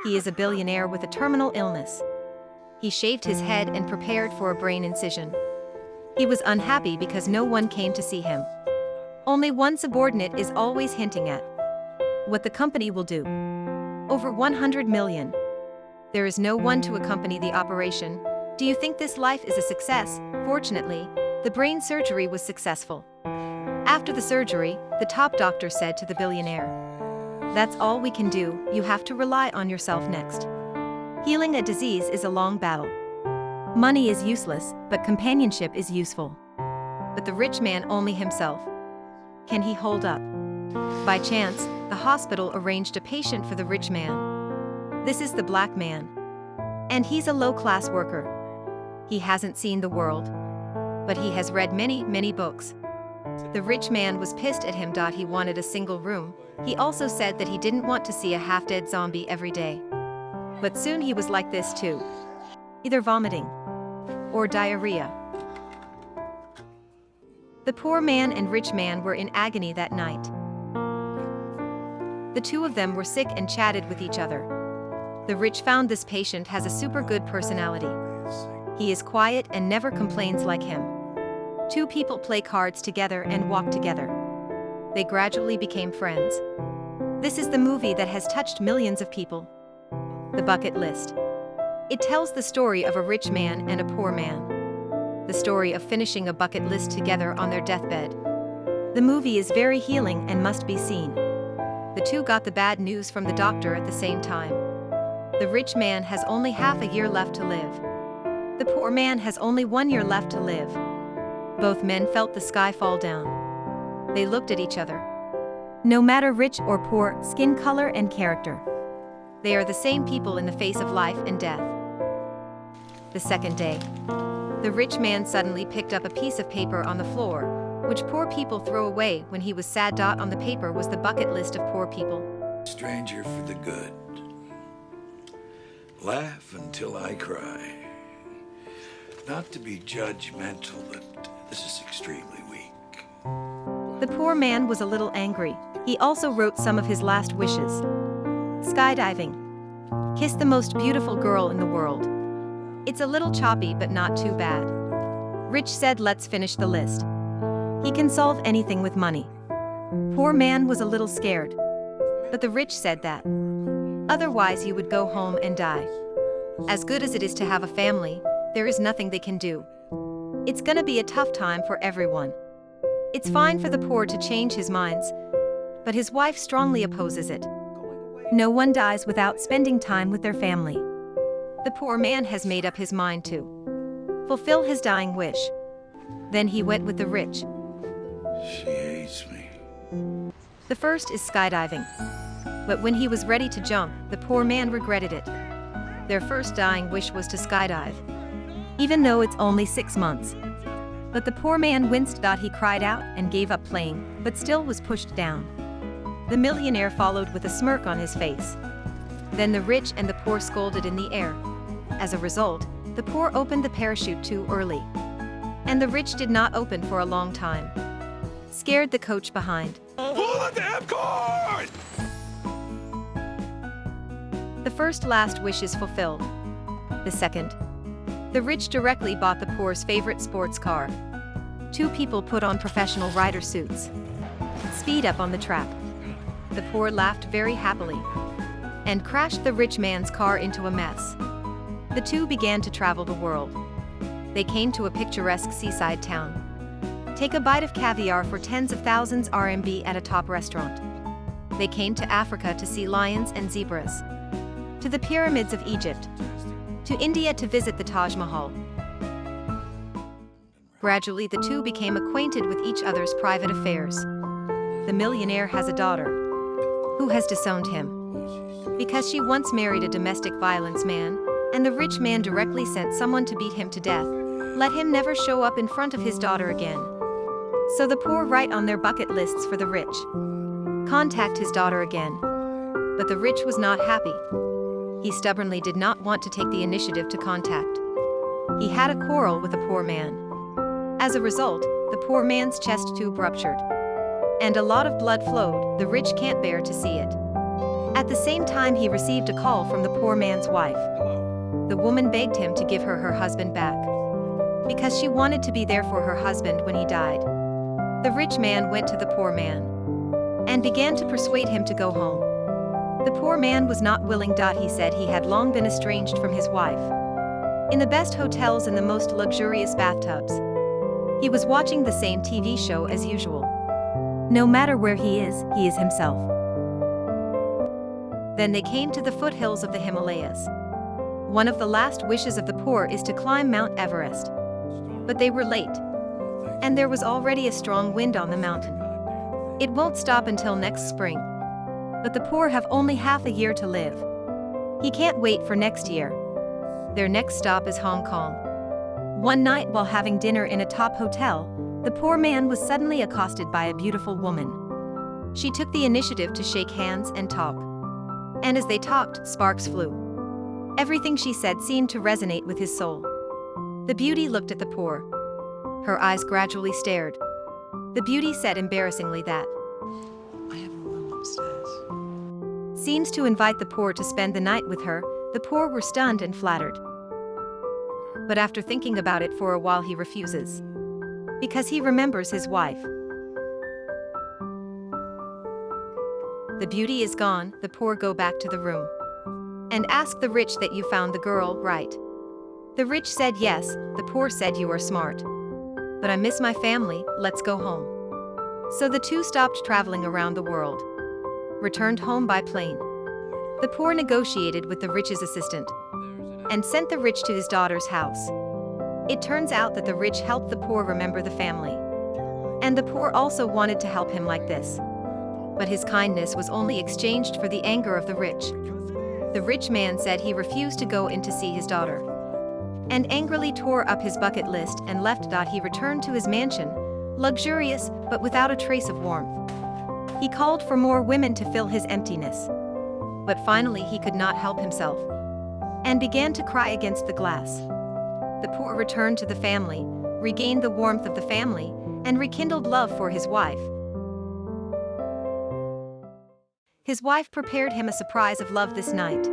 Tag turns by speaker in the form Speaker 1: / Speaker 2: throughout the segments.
Speaker 1: He is a billionaire with a terminal illness. He shaved his head and prepared for a brain incision. He was unhappy because no one came to see him. Only one subordinate is always hinting at what the company will do. Over 100 million. There is no one to accompany the operation. Do you think this life is a success? Fortunately, the brain surgery was successful. After the surgery, the top doctor said to the billionaire, "That's all we can do, you have to rely on yourself next. Healing a disease is a long battle. Money is useless, but companionship is useful." But the rich man only himself. Can he hold up? By chance, the hospital arranged a patient for the rich man. This is the black man. And he's a low-class worker. He hasn't seen the world. But he has read many, many books. The rich man was pissed at him. He wanted a single room. He also said that he didn't want to see a half-dead zombie every day. But soon he was like this too. Either vomiting or diarrhea. The poor man and rich man were in agony that night. The two of them were sick and chatted with each other. The rich found this patient has a super good personality. He is quiet and never complains like him. Two people play cards together and walk together. They gradually became friends. This is the movie that has touched millions of people. The Bucket List. It tells the story of a rich man and a poor man. The story of finishing a bucket list together on their deathbed. The movie is very healing and must be seen. The two got the bad news from the doctor at the same time. The rich man has only half a year left to live. The poor man has only 1 year left to live. Both men felt the sky fall down. They looked at each other. No matter rich or poor, skin color and character. They are the same people in the face of life and death. The second day. The rich man suddenly picked up a piece of paper on the floor, which poor people throw away when he was sad. On the paper was the bucket list of poor people.
Speaker 2: Stranger for the good. Laugh until I cry. Not to be judgmental, but this is extremely weak.
Speaker 1: The poor man was a little angry. He also wrote some of his last wishes. Skydiving. Kiss the most beautiful girl in the world. It's a little choppy but not too bad. Rich said, "Let's finish the list. He can solve anything with money." Poor man was a little scared. But the rich said that otherwise he would go home and die. As good as it is to have a family, there is nothing they can do. It's gonna be a tough time for everyone. It's fine for the poor to change his minds, but his wife strongly opposes it. No one dies without spending time with their family. The poor man has made up his mind to fulfill his dying wish. Then he went with the rich.
Speaker 2: She hates me.
Speaker 1: The first is skydiving. But when he was ready to jump, the poor man regretted it. Their first dying wish was to skydive, even though it's only 6 months. But the poor man winced. He cried out and gave up playing, but still was pushed down. The millionaire followed with a smirk on his face. Then the rich and the poor scolded in the air. As a result, the poor opened the parachute too early. And the rich did not open for a long time. Scared the coach behind.
Speaker 2: Pull the damn cord!
Speaker 1: The first last wish is fulfilled. The second. The rich directly bought the poor's favorite sports car. Two people put on professional rider suits. Speed up on the track. The poor laughed very happily and crashed the rich man's car into a mess. The two began to travel the world. They came to a picturesque seaside town. Take a bite of caviar for tens of thousands RMB at a top restaurant. They came to Africa to see lions and zebras. To the pyramids of Egypt. To India to visit the Taj Mahal. Gradually the two became acquainted with each other's private affairs. The millionaire has a daughter who has disowned him because she once married a domestic violence man, and the rich man directly sent someone to beat him to death. Let him never show up in front of his daughter again. So the poor write on their bucket lists for the rich. Contact his daughter again. But the rich was not happy. He stubbornly did not want to take the initiative to contact. He had a quarrel with the poor man. As a result, the poor man's chest tube ruptured. And a lot of blood flowed. The rich can't bear to see it. At the same time, he received a call from the poor man's wife. The woman begged him to give her husband back, because she wanted to be there for her husband when he died. The rich man went to the poor man and began to persuade him to go home. The poor man was not willing. He said he had long been estranged from his wife. In the best hotels and the most luxurious bathtubs, he was watching the same TV show as usual. No matter where he is himself. Then they came to the foothills of the Himalayas. One of the last wishes of the poor is to climb Mount Everest. But they were late, and there was already a strong wind on the mountain. It won't stop until next spring. But the poor have only half a year to live. He can't wait for next year. Their next stop is Hong Kong. One night while having dinner in a top hotel, the poor man was suddenly accosted by a beautiful woman. She took the initiative to shake hands and talk. And as they talked, sparks flew. Everything she said seemed to resonate with his soul. The beauty looked at the poor. Her eyes gradually stared. The beauty said embarrassingly that
Speaker 3: I have a room upstairs.
Speaker 1: Seems to invite the poor to spend the night with her. The poor were stunned and flattered. But after thinking about it for a while, he refuses, because he remembers his wife. The beauty is gone. The poor go back to the room and ask the rich that you found the girl, right? The rich said yes. The poor said you are smart. But I miss my family, let's go home. So the two stopped traveling around the world, returned home by plane. The poor negotiated with the rich's assistant and sent the rich to his daughter's house. It turns out that the rich helped the poor remember the family. And the poor also wanted to help him like this. But his kindness was only exchanged for the anger of the rich. The rich man said he refused to go in to see his daughter, and angrily tore up his bucket list and left. He returned to his mansion, luxurious but without a trace of warmth. He called for more women to fill his emptiness. But finally he could not help himself, and began to cry against the glass. The poor returned to the family, regained the warmth of the family, and rekindled love for his wife. His wife prepared him a surprise of love this night.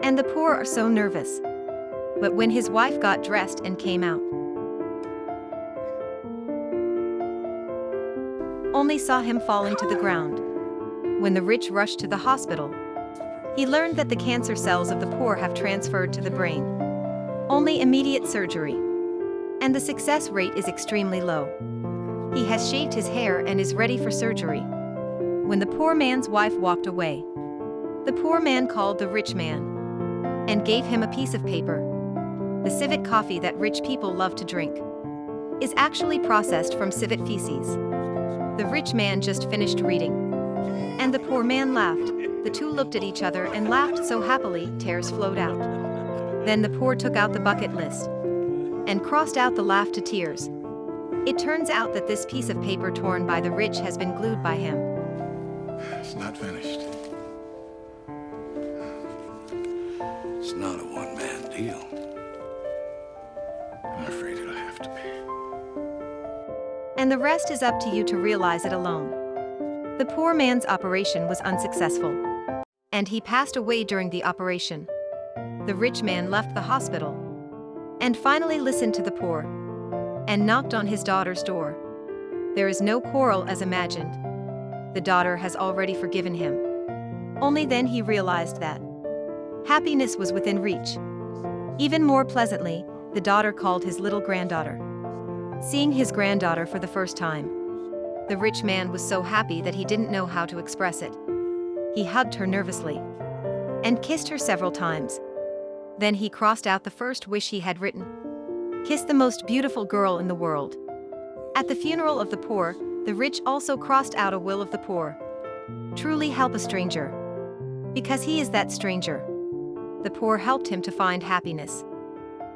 Speaker 1: And the poor are so nervous. But when his wife got dressed and came out, only saw him falling to the ground. When the rich rushed to the hospital, he learned that the cancer cells of the poor have transferred to the brain. Only immediate surgery. And the success rate is extremely low. He has shaved his hair and is ready for surgery. When the poor man's wife walked away, the poor man called the rich man and gave him a piece of paper. The civet coffee that rich people love to drink is actually processed from civet feces. The rich man just finished reading, and the poor man laughed. The two looked at each other and laughed so happily, tears flowed out. Then the poor took out the bucket list and crossed out the laugh to tears. It turns out that this piece of paper torn by the rich has been glued by him.
Speaker 2: It's not finished. It's not a one-man deal. I'm afraid it'll have to be.
Speaker 1: And the rest is up to you to realize it alone. The poor man's operation was unsuccessful, and he passed away during the operation. The rich man left the hospital and finally listened to the poor and knocked on his daughter's door. There is no quarrel as imagined. The daughter has already forgiven him. Only then he realized that happiness was within reach. Even more pleasantly, the daughter called his little granddaughter. Seeing his granddaughter for the first time, the rich man was so happy that he didn't know how to express it. He hugged her nervously and kissed her several times. Then he crossed out the first wish he had written. Kiss the most beautiful girl in the world. At the funeral of the poor, the rich also crossed out a will of the poor. Truly help a stranger, because he is that stranger. The poor helped him to find happiness.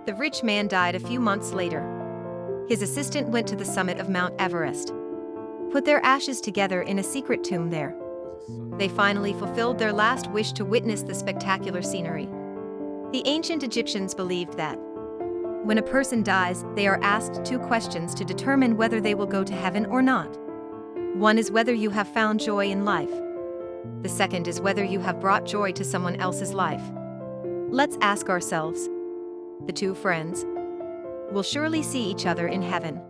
Speaker 1: The rich man died a few months later. His assistant went to the summit of Mount Everest, put their ashes together in a secret tomb there. They finally fulfilled their last wish to witness the spectacular scenery. The ancient Egyptians believed that when a person dies, they are asked 2 questions to determine whether they will go to heaven or not. One is whether you have found joy in life. The second is whether you have brought joy to someone else's life. Let's ask ourselves. The two friends will surely see each other in heaven.